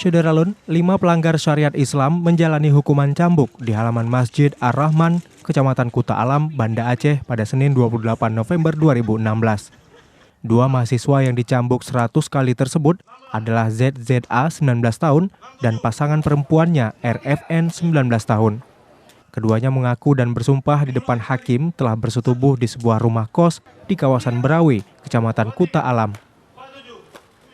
Syederalun, 5 pelanggar syariat Islam menjalani hukuman cambuk di halaman Masjid Ar-Rahman, Kecamatan Kuta Alam, Banda Aceh pada Senin 28 November 2016. Dua mahasiswa yang dicambuk 100 kali tersebut adalah ZZA 19 tahun dan pasangan perempuannya RFN 19 tahun. Keduanya mengaku dan bersumpah di depan hakim telah bersetubuh di sebuah rumah kos di kawasan Berawi, Kecamatan Kuta Alam.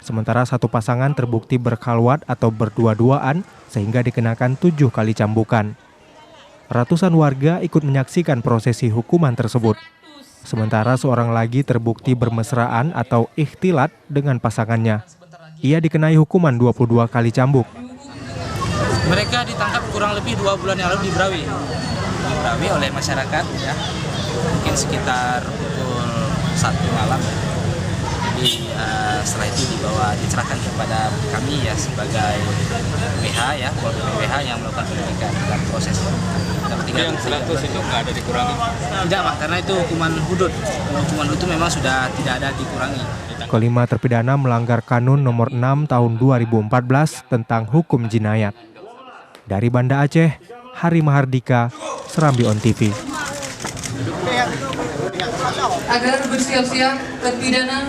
Sementara satu pasangan terbukti berkhalwat atau berdua-duaan sehingga dikenakan 7 kali cambukan. Ratusan warga ikut menyaksikan prosesi hukuman tersebut. Sementara seorang lagi terbukti bermesraan atau ikhtilat dengan pasangannya. Ia dikenai hukuman 22 kali cambuk. Mereka ditangkap kurang lebih 2 bulan yang lalu di Berawi oleh masyarakat, ya. Mungkin sekitar pukul 1 malam. Jadi setelah itu diserahkan kepada kami ya sebagai WH ya, WH yang melakukan penyidikan dan proses. Yang 100 itu nggak ada dikurangi? Tidak, Pak, karena itu hukuman hudud. Hukuman hudud itu memang sudah tidak ada dikurangi. Kelima terpidana melanggar Kanun Nomor 6 Tahun 2014 tentang hukum jinayat. Dari Banda Aceh, Hari Mahardika, Serambi On TV. Agar bersiap-siap terpidana